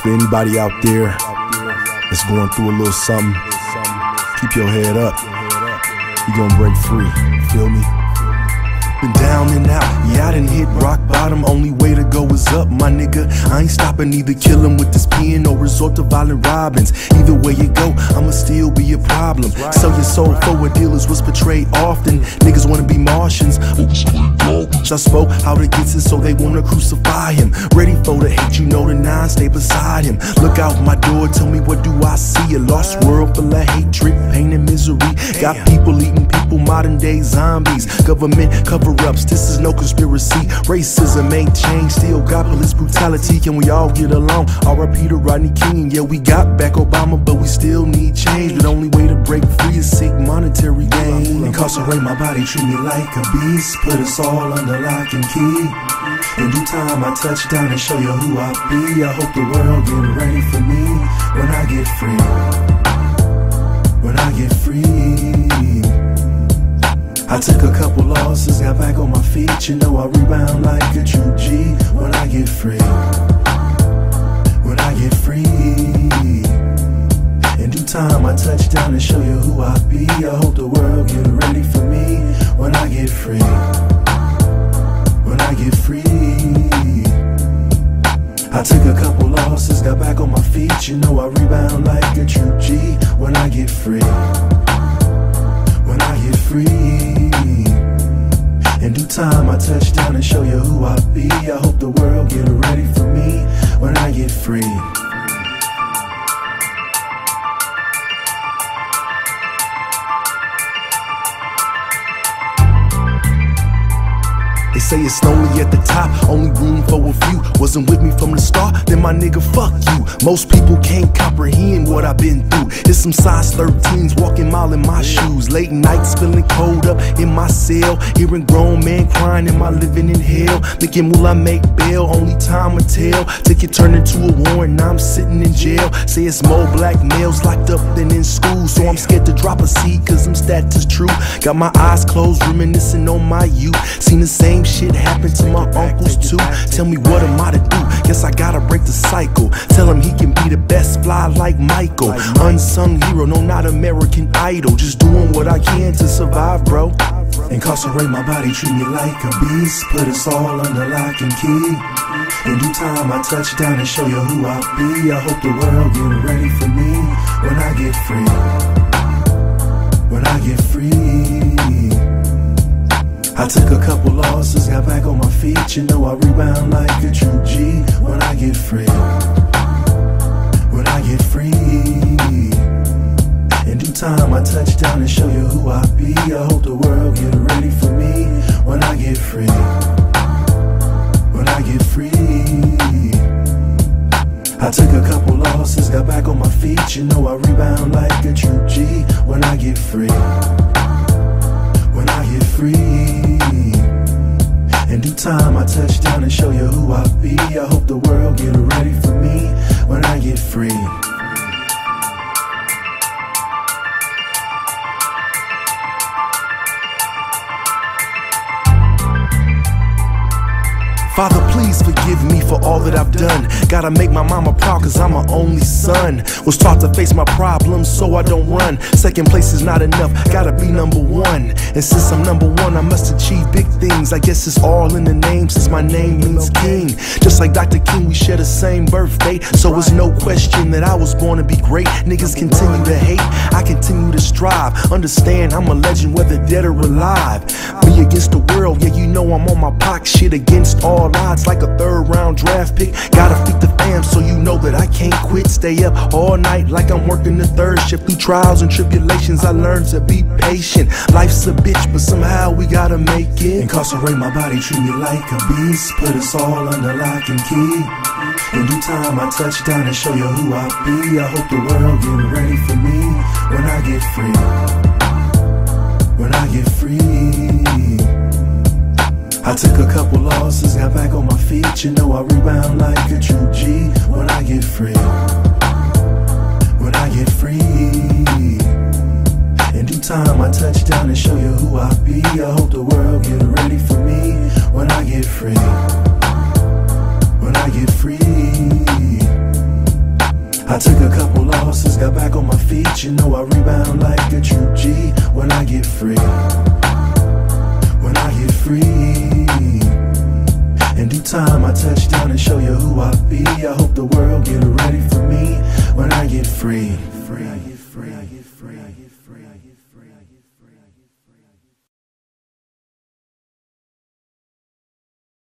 For anybody out there that's going through a little something, keep your head up. You're gonna break free, feel me? Been down and out, yeah, I done hit rock bottom. Only way to go is up, my nigga. I ain't stopping, either killing with this pen or resort to violent robins. Either way you go, I'ma still be a problem. Sell your soul for a dealers was portrayed often. Niggas wanna be Martians. I spoke how to get it, so they wanna crucify him. Ready for the hate, you know the nine, stay beside him. Look out my door, tell me what do I see? A lost world full of hatred, pain and misery. Got people eating people, modern day zombies. Government cover-ups, this is no conspiracy. Racism ain't changed, still got police brutality. Can we all get along? R.I.P. to Rodney King. Yeah, we got back Obama, but we still need change. The only way to break free is seek monetary gain. Incarcerate my body, treat me like a beast. Put us all under lock and key. In due time I touch down and show you who I be. I hope the world get ready for me when I get free. When I get free, I took a couple losses, got back on my feet. You know I rebound like a true G. When I get free, when I get free, in due time I touch down and show you who I be. I hope the world get ready for me when I get free. When I get free, I took a couple losses, got back on my feet. You know I rebound like a true G. When I get free, when I get free, in due time I touch down and show you who I be. I hope the world get ready for me when I get free. They say it's lonely at the top, only room for a few. Wasn't with me from the start, then my nigga, fuck you. Most people can't comprehend what I've been through. It's some size 13s walking mile in my shoes. Late nights feeling cold up in my cell, hearing grown men crying, am I living in hell? Thinking will I make bail, only time will tell. Ticket turned into a warrant, now I'm sitting in jail. Say it's more black males locked up than in school, so I'm scared to drop a seed cause them stats is true. Got my eyes closed, reminiscing on my youth. Seen the same shit happen to my uncles too. Tell me what am I to do? Guess I gotta break the cycle. Tell him he can be the best, fly like Michael. Unsung hero, no, not American Idol. Just doing what I can to survive, bro. Incarcerate my body, treat me like a beast. Put us all under lock and key. In due time I touch down and show you who I be. I hope the world get ready for me when I get free. When I get free, I took a couple losses, got back on my feet. You know I rebound like a true G. When I get free, when I get free, in due time I touch down and show you who I be. I hope the world get ready for me when I get free. When I get free, I took a couple losses, got back on my feet. You know I rebound like a true G. When I get free, when I get free, in due time I touch down and show you who I be. I hope the world get ready for me when I get free. Father, please forgive me for all that I've done. Gotta make my mama proud cause I'm her only son. Was taught to face my problems so I don't run. Second place is not enough, gotta be number one. And since I'm number one, I must achieve big things. I guess it's all in the name since my name means king. Just like Dr. King, we share the same birthday, so it's no question that I was born to be great. Niggas continue to hate, I continue to strive. Understand I'm a legend whether dead or alive. Me against the world, yeah, you know I'm on my pock shit against all odds like a third-round draft pick. Gotta feed the fam, so you know that I can't quit. Stay up all night like I'm working the third shift. Through trials and tribulations, I learned to be patient. Life's a bitch, but somehow we gotta make it. Incarcerate my body, treat me like a beast. Put us all under lock and key. In due time, I touch down and show you who I be. I hope the world get ready for me when I get free. When I get free, I took a couple losses, got back on my feet. You know I rebound like a true G. When I get free, when I get free, in due time I touch down and show you who I be. I hope the world get ready for me when I get free. When I get free, couple losses, got back on my feet. You know I rebound like a true G when I get free. When I get free. In due time I touch down and show you who I be. I hope the world get ready for me when I get free. Free, I get free, I get free, I get free, I get free, I get free.